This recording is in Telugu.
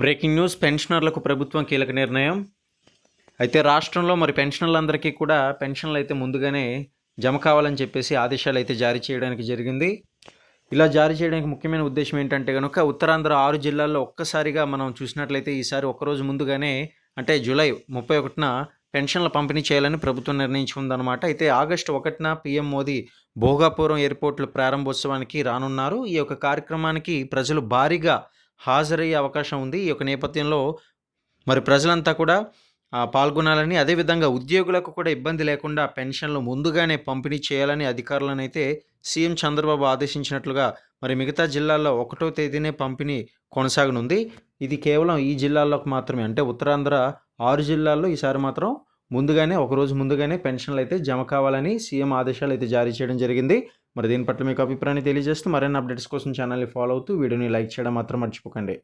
Breaking news. పెన్షనర్లకు ప్రభుత్వం కీలక నిర్ణయం. అయితే రాష్ట్రంలో పెన్షనర్లందరికీ కూడా పెన్షన్లు అయితే ముందుగానే జమ కావాలని చెప్పేసి ఆదేశాలు అయితే జారీ చేయడానికి జరిగింది. ఇలా జారీ చేయడానికి ముఖ్యమైన ఉద్దేశం ఏంటంటే కనుక ఉత్తరాంధ్ర 6 జిల్లాల్లో ఒక్కసారిగా మనం చూసినట్లయితే ఈసారి ఒక్కరోజు ముందుగానే అంటే జూలై 31న పెన్షన్ల పంపిణీ చేయాలని ప్రభుత్వం నిర్ణయించుకుందనమాట. అయితే ఆగస్టు 1న పీఎం మోదీ భోగాపురం ఎయిర్పోర్ట్ల ప్రారంభోత్సవానికి రానున్నారు. ఈ యొక్క కార్యక్రమానికి ప్రజలు భారీగా హాజరయ్యే అవకాశం ఉంది. ఈ యొక్క నేపథ్యంలో ప్రజలంతా కూడా పాల్గొనాలని, అదేవిధంగా ఉద్యోగులకు కూడా ఇబ్బంది లేకుండా పెన్షన్లు ముందుగానే పంపిణీ చేయాలని అధికారులను అయితే సీఎం చంద్రబాబు ఆదేశించినట్లుగా మిగతా జిల్లాల్లో 1వ తేదీనే పంపిణీ కొనసాగనుంది. ఇది కేవలం ఈ జిల్లాల్లోకి మాత్రమే, అంటే ఉత్తరాంధ్ర 6 జిల్లాల్లో ఈసారి మాత్రం ముందుగానే ఒకరోజు ముందుగానే పెన్షన్లు అయితే జమ కావాలని సీఎం ఆదేశాలు అయితే జారీ చేయడం జరిగింది. దీని పట్ల మీకు అభిప్రాయాన్ని తెలియజేస్తూ మరిన్ని అప్డేట్స్ కోసం ఛానల్ని ఫాలో అవుతూ వీడియోని లైక్ చేయడం మాత్రం మర్చిపోకండి.